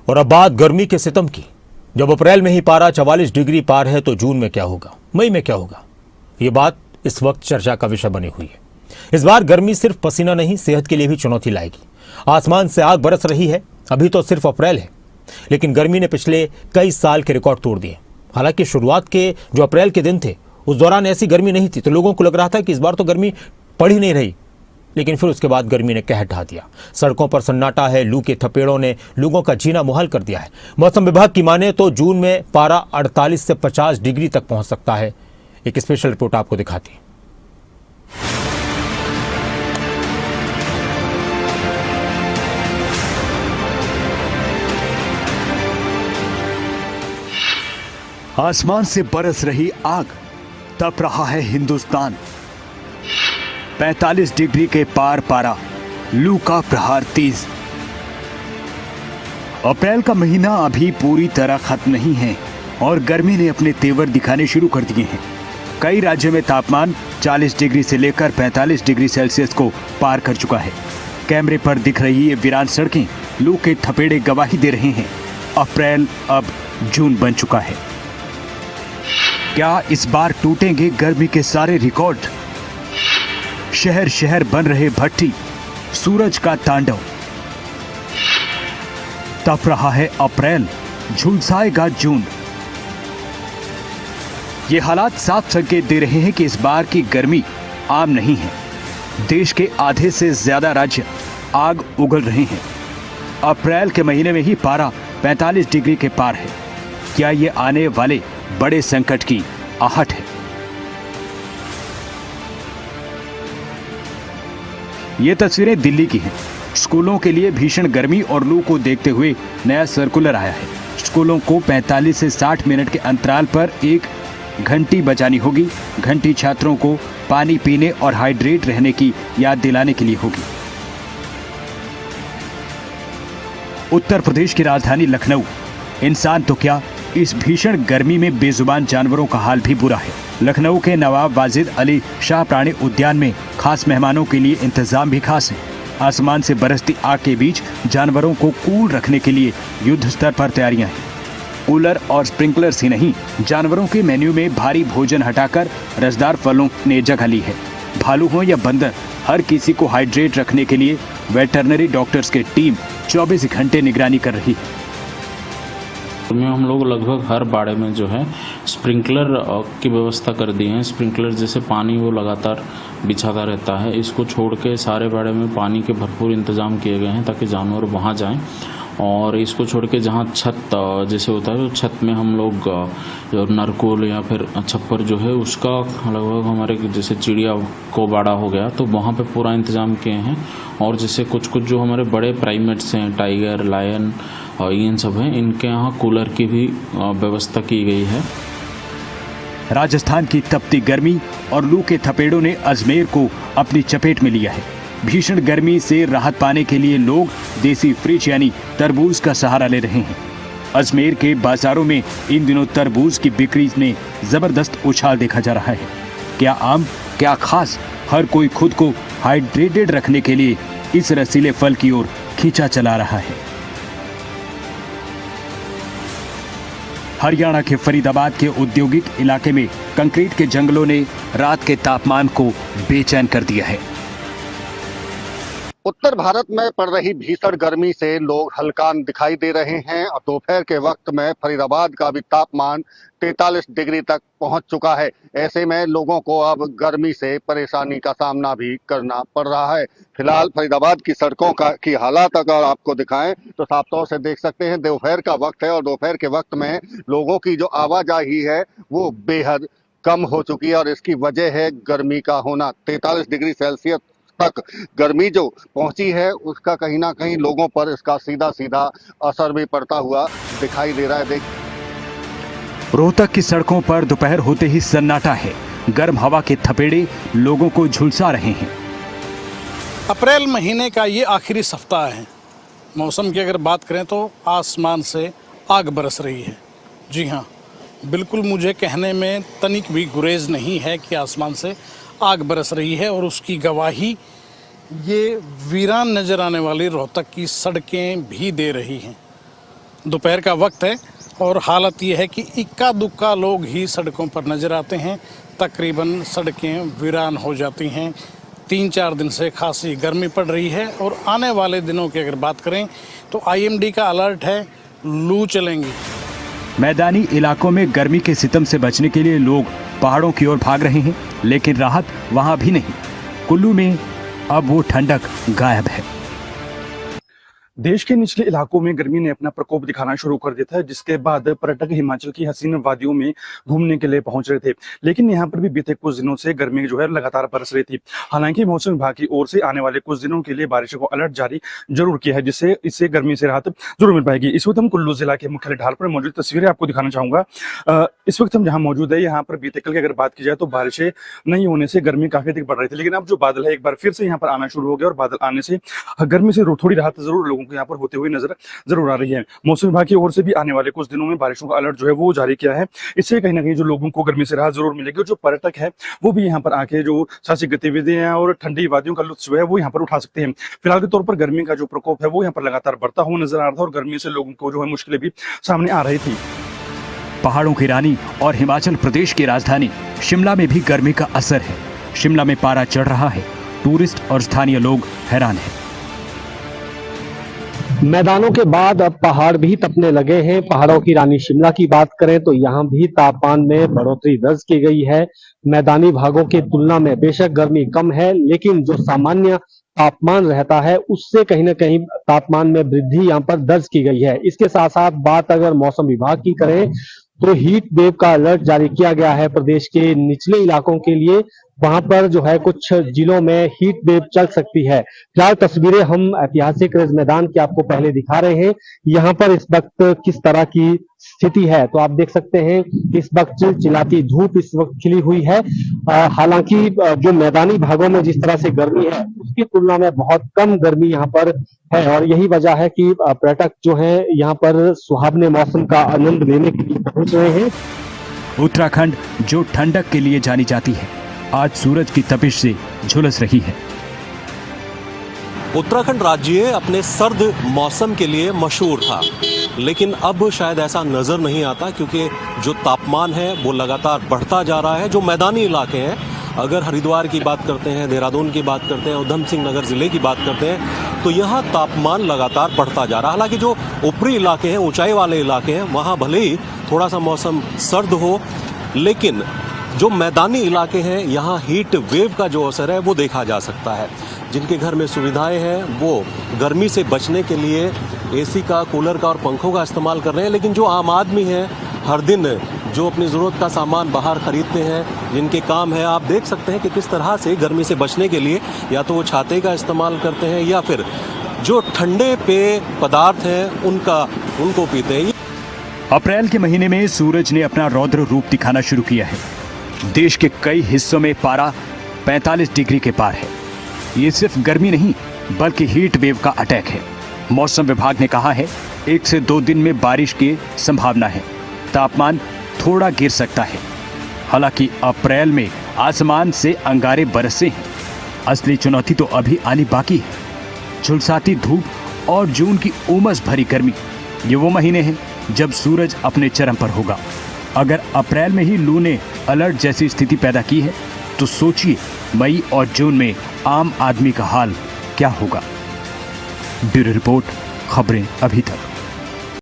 और अब बात गर्मी के सितम की। जब अप्रैल में ही पारा 44 डिग्री पार है तो जून में क्या होगा, मई में क्या होगा, ये बात इस वक्त चर्चा का विषय बनी हुई है। इस बार गर्मी सिर्फ पसीना नहीं, सेहत के लिए भी चुनौती लाएगी। आसमान से आग बरस रही है। अभी तो सिर्फ अप्रैल है, लेकिन गर्मी ने पिछले कई साल के रिकॉर्ड तोड़ दिए। हालांकि शुरुआत के जो अप्रैल के दिन थे उस दौरान ऐसी गर्मी नहीं थी, तो लोगों को लग रहा था कि इस बार तो गर्मी पड़ ही नहीं रही। लेकिन फिर उसके बाद गर्मी ने कहर ढा दिया। सड़कों पर सन्नाटा है। लू के थपेड़ों ने लोगों का जीना मुहाल कर दिया है। मौसम विभाग की माने तो जून में पारा 48 से 50 डिग्री तक पहुंच सकता है। एक स्पेशल रिपोर्ट आपको दिखाती है। आसमान से बरस रही आग, तप रहा है हिंदुस्तान। 45 डिग्री के पार पारा, लू का प्रहार तेज। अप्रैल का महीना अभी पूरी तरह खत्म नहीं है और गर्मी ने अपने तेवर दिखाने शुरू कर दिए हैं। कई राज्यों में तापमान 40 डिग्री से लेकर 45 डिग्री सेल्सियस को पार कर चुका है। कैमरे पर दिख रही ये वीरान सड़कें लू के थपेड़े गवाही दे रहे हैं। अप्रैल अब जून बन चुका है। क्या इस बार टूटेंगे गर्मी के सारे रिकॉर्ड? शहर शहर बन रहे भट्टी, सूरज का तांडव। तप रहा है अप्रैल, झुलसाएगा जून। ये हालात साफ संकेत दे रहे हैं कि इस बार की गर्मी आम नहीं है। देश के आधे से ज्यादा राज्य आग उगल रहे हैं। अप्रैल के महीने में ही पारा 45 डिग्री के पार है। क्या ये आने वाले बड़े संकट की आहट है? ये तस्वीरें दिल्ली की हैं। स्कूलों के लिए भीषण गर्मी और लू को देखते हुए नया सर्कुलर आया है। स्कूलों को 45 से 60 मिनट के अंतराल पर एक घंटी बजानी होगी। घंटी छात्रों को पानी पीने और हाइड्रेट रहने की याद दिलाने के लिए होगी। उत्तर प्रदेश की राजधानी लखनऊ, इंसान तो क्या, इस भीषण गर्मी में बेजुबान जानवरों का हाल भी बुरा है। लखनऊ के नवाब वाजिद अली शाह प्राणी उद्यान में खास मेहमानों के लिए इंतजाम भी खास है। आसमान से बरसती आग के बीच जानवरों को कूल रखने के लिए युद्ध स्तर पर तैयारियां हैं। कूलर और स्प्रिंकलर्स ही नहीं, जानवरों के मेन्यू में भारी भोजन हटाकर रसदार फलों ने जगह ली है। भालू हो या बंदर, हर किसी को हाइड्रेट रखने के लिए वेटरनरी डॉक्टर्स की टीम 24 घंटे निगरानी कर रही है। में हम लोग लगभग हर बाड़े में जो है स्प्रिंकलर की व्यवस्था कर दी है। स्प्रिंकलर जैसे पानी वो लगातार बिछाता रहता है। इसको छोड़ के सारे बाड़े में पानी के भरपूर इंतजाम किए गए हैं ताकि जानवर वहाँ जाएं। और इसको छोड़ के जहाँ छत जैसे होता है, तो छत में हम लोग जो नरकोल या फिर छप्पर जो है उसका लगभग हमारे जैसे चिड़िया को बाड़ा हो गया तो वहाँ पे पूरा इंतजाम किए हैं। और जैसे कुछ जो हमारे बड़े प्राइमेट्स हैं, टाइगर, लायन और इन सब हैं, इनके यहाँ कूलर की भी व्यवस्था की गई है। राजस्थान की तपती गर्मी और लू के थपेड़ों ने अजमेर को अपनी चपेट में लिया है। भीषण गर्मी से राहत पाने के लिए लोग देसी फ्रिज यानी तरबूज का सहारा ले रहे हैं। अजमेर के बाजारों में इन दिनों तरबूज की बिक्री में जबरदस्त उछाल देखा जा रहा है। क्या आम, क्या खास, हर कोई खुद को हाइड्रेटेड रखने के लिए इस रसीले फल की ओर खींचा चला रहा है। हरियाणा के फरीदाबाद के औद्योगिक इलाके में कंक्रीट के जंगलों ने रात के तापमान को बेचैन कर दिया है। उत्तर भारत में पड़ रही भीषण गर्मी से लोग हलकान दिखाई दे रहे हैं और दोपहर के वक्त में फरीदाबाद का भी तापमान 43 डिग्री तक पहुंच चुका है। ऐसे में लोगों को अब गर्मी से परेशानी का सामना भी करना पड़ रहा है। फिलहाल फरीदाबाद की सड़कों की हालात अगर आपको दिखाएं तो साफ तौर से देख सकते हैं। दोपहर का वक्त है और दोपहर के वक्त में लोगों की जो आवाजाही है वो बेहद कम हो चुकी है और इसकी वजह है गर्मी का होना। 43 डिग्री सेल्सियस तक गर्मी जो पहुंची है उसका कहीं ना कहीं लोगों पर इसका सीधा सीधा असर भी पड़ता हुआ दिखाई दे रहा है। रोहतक की सड़कों पर दोपहर होते ही सन्नाटा है। गर्म हवा के थपेड़े लोगों को झुलसा रहे हैं। अप्रैल महीने का ये आखिरी सप्ताह है। मौसम की अगर बात करें तो आसमान से आग बरस रही है। जी हाँ, बिल्कुल मुझे कहने में तनिक भी गुरेज नहीं है कि आसमान से आग बरस रही है और उसकी गवाही ये वीरान नजर आने वाली रोहतक की सड़कें भी दे रही हैं। दोपहर का वक्त है और हालत ये है कि इक्का दुक्का लोग ही सड़कों पर नज़र आते हैं। तकरीबन सड़कें वीरान हो जाती हैं। 3-4 दिन से खासी गर्मी पड़ रही है और आने वाले दिनों की अगर बात करें तो IMD का अलर्ट है, लू चलेंगी। मैदानी इलाकों में गर्मी के सितम से बचने के लिए लोग पहाड़ों की ओर भाग रहे हैं, लेकिन राहत वहां भी नहीं। कुल्लू में अब वो ठंडक गायब है। देश के निचले इलाकों में गर्मी ने अपना प्रकोप दिखाना शुरू कर दिया था, जिसके बाद पर्यटक हिमाचल की हसीन वादियों में घूमने के लिए पहुंच रहे थे। लेकिन यहां पर भी बीते कुछ दिनों से गर्मी जो है लगातार बरस रही थी। हालांकि मौसम विभाग की ओर से आने वाले कुछ दिनों के लिए बारिशों को अलर्ट जारी जरूर किया है, जिससे इससे गर्मी से राहत जरूर मिल पाएगी। इस वक्त हम कुल्लू जिला के मुख्यालय ढाल पर मौजूद तस्वीरें आपको दिखाना चाहूंगा। इस वक्त हम जहाँ मौजूद है, यहाँ पर बीते कल की अगर बात की जाए तो बारिशें नहीं होने से गर्मी काफी अधिक बढ़ रही थी, लेकिन अब जो बादल है एक बार फिर से यहाँ पर आना शुरू हो गया और बादल आने से गर्मी से थोड़ी राहत जरूर लोगों को यहाँ पर होते हुए जरूर आ रही है। मौसम विभाग की ओर से भी आने वाले कुछ दिनों में बारिशों का अलर्ट जो है वो जारी किया है। इससे कहीं ना कहीं जो लोगों को गर्मी से राहत जरूर मिलेगी और जो पर्यटक है वो भी यहाँ पर आके जो साहसिक गतिविधियां और ठंडी वादियों का लुत्फ जो है वो यहाँ पर उठा सकते हैं। फिलहाल के तौर पर गर्मी का जो प्रकोप है वो यहाँ पर लगातार बढ़ता हुआ नजर आ रहा था और गर्मी से लोगों को जो है मुश्किलें भी सामने आ रही थी। पहाड़ों की रानी और हिमाचल प्रदेश की राजधानी शिमला में भी गर्मी का असर है। शिमला में पारा चढ़ रहा है, टूरिस्ट और स्थानीय लोग हैरान हैं। मैदानों के बाद अब पहाड़ भी तपने लगे हैं। पहाड़ों की रानी शिमला की बात करें तो यहाँ भी तापमान में बढ़ोतरी दर्ज की गई है। मैदानी भागों की तुलना में बेशक गर्मी कम है, लेकिन जो सामान्य तापमान रहता है उससे कहीं ना कहीं तापमान में वृद्धि यहाँ पर दर्ज की गई है। इसके साथ साथ बात अगर मौसम विभाग की करें तो हीट वेव का अलर्ट जारी किया गया है प्रदेश के निचले इलाकों के लिए। वहां पर जो है कुछ जिलों में हीट वेव चल सकती है। फिलहाल तस्वीरें हम ऐतिहासिक रिज मैदान की आपको पहले दिखा रहे हैं। यहाँ पर इस वक्त किस तरह की स्थिति है तो आप देख सकते हैं कि इस वक्त चिलचिलाती धूप इस वक्त खिली हुई है। हालांकि जो मैदानी भागों में जिस तरह से गर्मी है उसकी तुलना में बहुत कम गर्मी यहाँ पर है और यही वजह है कि पर्यटक जो है यहाँ पर सुहावने मौसम का आनंद लेने के लिए पहुंच रहे हैं। उत्तराखंड जो ठंडक के लिए जानी जाती है, आज सूरज की तपिश से झुलस रही है। उत्तराखंड राज्य अपने सर्द मौसम के लिए मशहूर था, लेकिन अब शायद ऐसा नजर नहीं आता क्योंकि जो तापमान है वो लगातार बढ़ता जा रहा है। जो मैदानी इलाके हैं, अगर हरिद्वार की बात करते हैं, देहरादून की बात करते हैं, उधम सिंह नगर जिले की बात करते हैं तो यहाँ तापमान लगातार बढ़ता जा रहा है। हालांकि जो ऊपरी इलाके हैं, ऊंचाई वाले इलाके हैं, वहाँ भले ही थोड़ा सा मौसम सर्द हो, लेकिन जो मैदानी इलाके हैं यहाँ हीट वेव का जो असर है वो देखा जा सकता है। जिनके घर में सुविधाएं हैं वो गर्मी से बचने के लिए एसी का, कूलर का और पंखों का इस्तेमाल कर रहे हैं, लेकिन जो आम आदमी है हर दिन जो अपनी ज़रूरत का सामान बाहर खरीदते हैं, जिनके काम है, आप देख सकते हैं कि किस तरह से गर्मी से बचने के लिए या तो वो छाते का इस्तेमाल करते हैं या फिर जो ठंडे पेय पदार्थ हैं उनको पीते हैं। अप्रैल के महीने में सूरज ने अपना रौद्र रूप दिखाना शुरू किया है। देश के कई हिस्सों में पारा 45 डिग्री के पार है। ये सिर्फ गर्मी नहीं बल्कि हीट वेव का अटैक है। मौसम विभाग ने कहा है 1 से 2 दिन में बारिश की संभावना है। तापमान थोड़ा गिर सकता है। हालांकि अप्रैल में आसमान से अंगारे बरसे हैं। असली चुनौती तो अभी आनी बाकी है। झुलसाती धूप और जून की उमस भरी गर्मी, ये वो महीने हैं जब सूरज अपने चरम पर होगा। अगर अप्रैल में ही लू ने अलर्ट जैसी स्थिति पैदा की है तो सोचिए मई और जून में आम आदमी का हाल क्या होगा। ब्यूरो रिपोर्ट, खबरें अभी तक।